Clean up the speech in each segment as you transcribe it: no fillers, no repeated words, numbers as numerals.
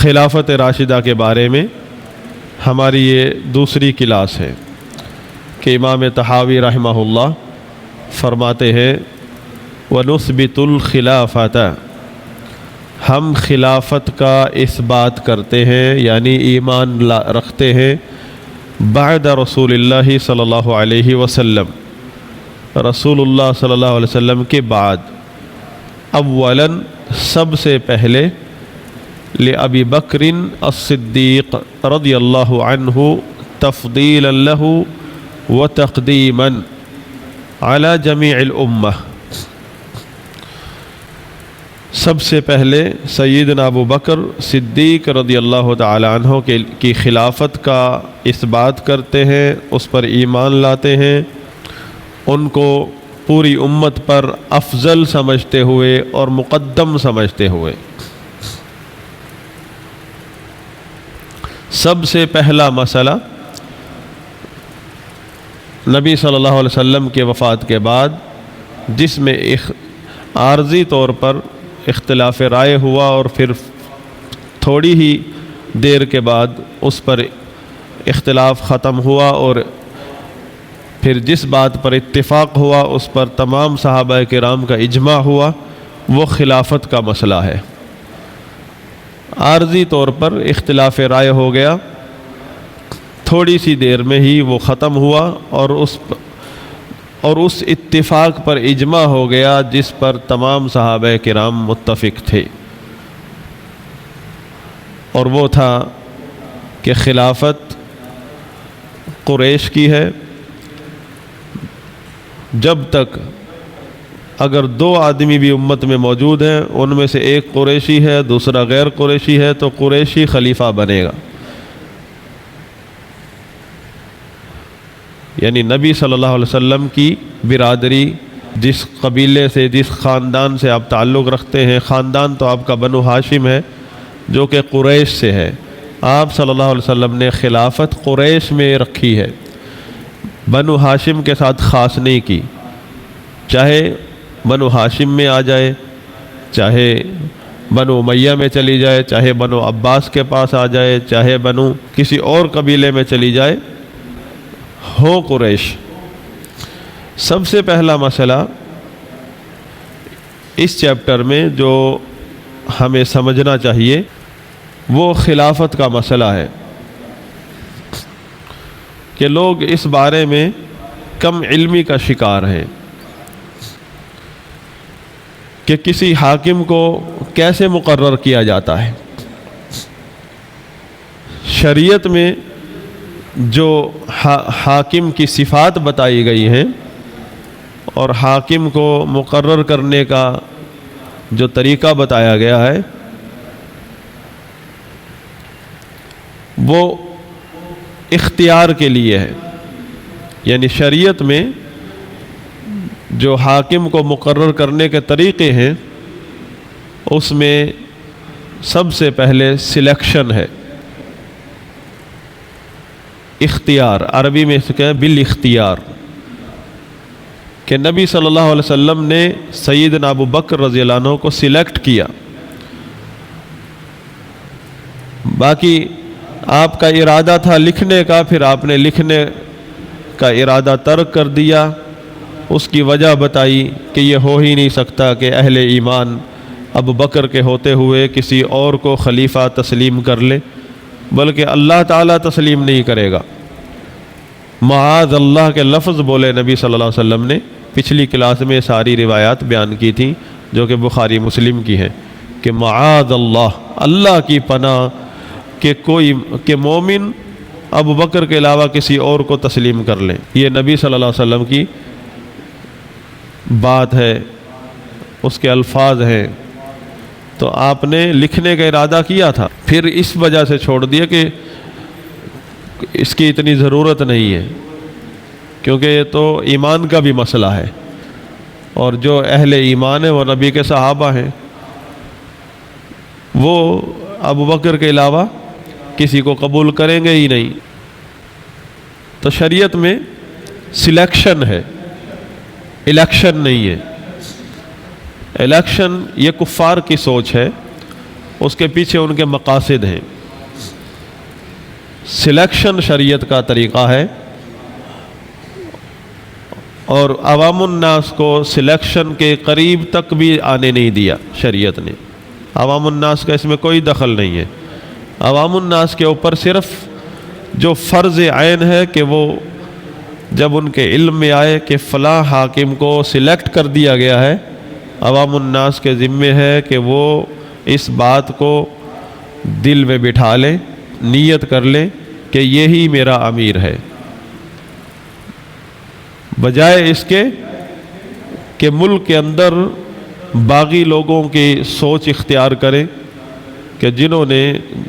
خلافت راشدہ کے بارے میں ہماری یہ دوسری کلاس ہے کہ امام طحاوی رحمہ اللہ فرماتے ہیں وَنُثْبِتُ الْخِلَافَةَ، ہم خلافت کا اس بات کرتے ہیں یعنی ایمان رکھتے ہیں بعد رسول اللہ صلی اللہ علیہ وسلم، رسول اللہ صلی اللہ علیہ وسلم کے بعد، اولاً سب سے پہلے لأبی بکر الصدیق رضی اللہ عنہ تفضیلا لہ وتقدیما علی جمیع الامہ، سب سے پہلے سیدنا ابو بکر صدیق رضی اللہ تعالی عنہ کی خلافت کا اس بات کرتے ہیں، اس پر ایمان لاتے ہیں، ان کو پوری امت پر افضل سمجھتے ہوئے اور مقدم سمجھتے ہوئے۔ سب سے پہلا مسئلہ نبی صلی اللہ علیہ وسلم کے وفات کے بعد جس میں عارضی طور پر اختلاف رائے ہوا اور پھر تھوڑی ہی دیر کے بعد اس پر اختلاف ختم ہوا اور پھر جس بات پر اتفاق ہوا اس پر تمام صحابہ کرام کا اجماع ہوا، وہ خلافت کا مسئلہ ہے۔ عارضی طور پر اختلاف رائے ہو گیا، تھوڑی سی دیر میں ہی وہ ختم ہوا اور اس اتفاق پر اجماع ہو گیا جس پر تمام صحابہ کرام متفق تھے، اور وہ تھا کہ خلافت قریش کی ہے۔ جب تک اگر دو آدمی بھی امت میں موجود ہیں، ان میں سے ایک قریشی ہے دوسرا غیر قریشی ہے، تو قریشی خلیفہ بنے گا، یعنی نبی صلی اللہ علیہ وسلم کی برادری، جس قبیلے سے جس خاندان سے آپ تعلق رکھتے ہیں، خاندان تو آپ کا بنو ہاشم ہے جو کہ قریش سے ہے، آپ صلی اللہ علیہ وسلم نے خلافت قریش میں رکھی ہے، بنو ہاشم کے ساتھ خاص نہیں کی، چاہے بنو ہاشم میں آ جائے، چاہے بنو امیہ میں چلی جائے، چاہے بنو عباس کے پاس آ جائے، چاہے بنو کسی اور قبیلے میں چلی جائے، ہو قریش۔ سب سے پہلا مسئلہ اس چیپٹر میں جو ہمیں سمجھنا چاہیے وہ خلافت کا مسئلہ ہے کہ لوگ اس بارے میں کم علمی کا شکار ہیں کہ کسی حاکم کو کیسے مقرر کیا جاتا ہے۔ شریعت میں جو حاکم کی صفات بتائی گئی ہیں اور حاکم کو مقرر کرنے کا جو طریقہ بتایا گیا ہے، وہ اختیار کے لیے ہے، یعنی شریعت میں جو حاکم کو مقرر کرنے کے طریقے ہیں اس میں سب سے پہلے سلیکشن ہے، اختیار، عربی میں اسے کہیں بالاختیار، کہ نبی صلی اللہ علیہ وسلم نے سیدنا ابو بکر رضی اللہ عنہ کو سلیکٹ کیا، باقی آپ کا ارادہ تھا لکھنے کا، پھر آپ نے لکھنے کا ارادہ ترک کر دیا، اس کی وجہ بتائی کہ یہ ہو ہی نہیں سکتا کہ اہل ایمان ابو بکر کے ہوتے ہوئے کسی اور کو خلیفہ تسلیم کر لے، بلکہ اللہ تعالیٰ تسلیم نہیں کرے گا۔ معاذ اللہ کے لفظ بولے نبی صلی اللہ علیہ وسلم نے، پچھلی کلاس میں ساری روایات بیان کی تھیں جو کہ بخاری مسلم کی ہیں، کہ معاذ اللہ، اللہ کی پناہ کہ مومن ابو بکر کے علاوہ کسی اور کو تسلیم کر لیں، یہ نبی صلی اللہ علیہ وسلم کی بات ہے، اس کے الفاظ ہیں، تو آپ نے لکھنے کا ارادہ کیا تھا، پھر اس وجہ سے چھوڑ دیا کہ اس کی اتنی ضرورت نہیں ہے، کیونکہ یہ تو ایمان کا بھی مسئلہ ہے، اور جو اہل ایمان ہے وہ نبی کے صحابہ ہیں، وہ ابو بکر کے علاوہ کسی کو قبول کریں گے ہی نہیں۔ تو شریعت میں سلیکشن ہے، الیکشن نہیں ہے۔ الیکشن یہ کفار کی سوچ ہے، اس کے پیچھے ان کے مقاصد ہیں۔ سلیکشن شریعت کا طریقہ ہے، اور عوام الناس کو سلیکشن کے قریب تک بھی آنے نہیں دیا شریعت نے۔ عوام الناس کا اس میں کوئی دخل نہیں ہے۔ عوام الناس کے اوپر صرف جو فرض عین ہے کہ وہ جب ان کے علم میں آئے کہ فلاں حاکم کو سلیکٹ کر دیا گیا ہے، عوام الناس کے ذمے ہے کہ وہ اس بات کو دل میں بٹھا لیں، نیت کر لیں کہ یہی میرا امیر ہے، بجائے اس کے کہ ملک کے اندر باغی لوگوں کی سوچ اختیار کریں کہ جنہوں نے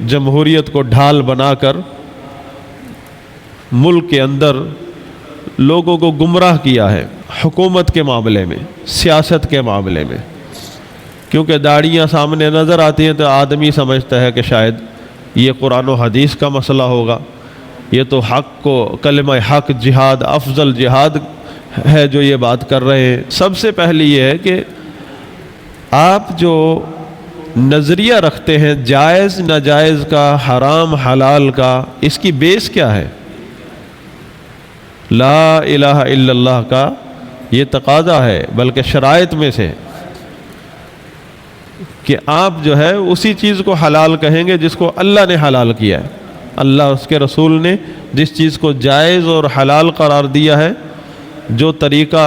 جمہوریت کو ڈھال بنا کر ملک کے اندر لوگوں کو گمراہ کیا ہے حکومت کے معاملے میں، سیاست کے معاملے میں۔ کیونکہ داڑیاں سامنے نظر آتی ہیں تو آدمی سمجھتا ہے کہ شاید یہ قرآن و حدیث کا مسئلہ ہوگا، یہ تو حق کو کلمہ حق جہاد افضل جہاد ہے جو یہ بات کر رہے ہیں۔ سب سے پہلی یہ ہے کہ آپ جو نظریہ رکھتے ہیں جائز ناجائز کا، حرام حلال کا، اس کی بیس کیا ہے؟ لا الہ الا اللہ کا یہ تقاضا ہے، بلکہ شرائط میں سے کہ آپ جو ہے اسی چیز کو حلال کہیں گے جس کو اللہ نے حلال کیا ہے۔ اللہ اس کے رسول نے جس چیز کو جائز اور حلال قرار دیا ہے، جو طریقہ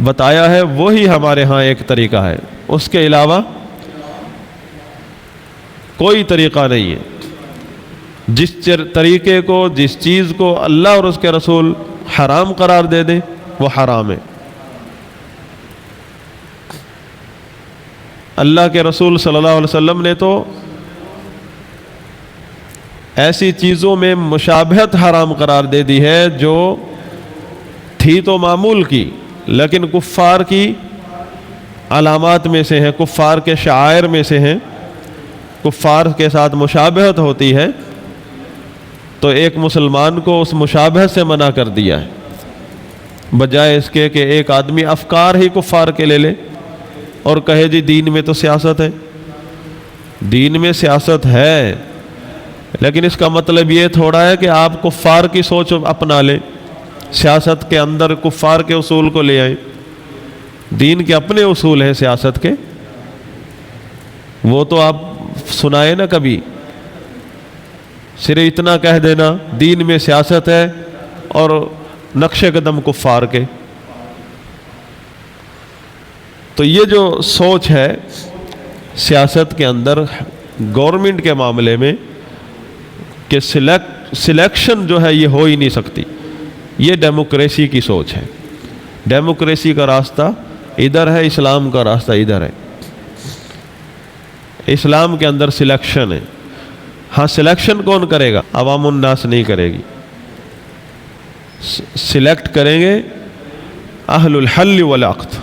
بتایا ہے وہی ہمارے ہاں ایک طریقہ ہے، اس کے علاوہ کوئی طریقہ نہیں ہے۔ جس طریقے کو، جس چیز کو اللہ اور اس کے رسول حرام قرار دے دیں وہ حرام ہے۔ اللہ کے رسول صلی اللہ علیہ وسلم نے تو ایسی چیزوں میں مشابہت حرام قرار دے دی ہے جو تھی تو معمول کی، لیکن کفار کی علامات میں سے ہیں، کفار کے شعائر میں سے ہیں، کفار کے ساتھ مشابہت ہوتی ہے، تو ایک مسلمان کو اس مشابہت سے منع کر دیا ہے، بجائے اس کے کہ ایک آدمی افکار ہی کفار کے لے لے اور کہے جی دین میں تو سیاست ہے۔ دین میں سیاست ہے، لیکن اس کا مطلب یہ تھوڑا ہے کہ آپ کفار کی سوچ اپنا لیں، سیاست کے اندر کفار کے اصول کو لے آئیں۔ دین کے اپنے اصول ہیں سیاست کے، وہ تو آپ سنائے نا کبھی، صرف اتنا کہہ دینا دین میں سیاست ہے اور نقش قدم کفار کے۔ تو یہ جو سوچ ہے سیاست کے اندر گورنمنٹ کے معاملے میں کہ سلیکشن جو ہے یہ ہو ہی نہیں سکتی، یہ ڈیموکریسی کی سوچ ہے۔ ڈیموکریسی کا راستہ ادھر ہے، اسلام کا راستہ ادھر ہے۔ اسلام کے اندر سلیکشن ہے۔ ہاں سلیکشن کون کرے گا؟ عوام الناس نہیں کرے گی، سلیکٹ کریں گے اہل الحل والعقد،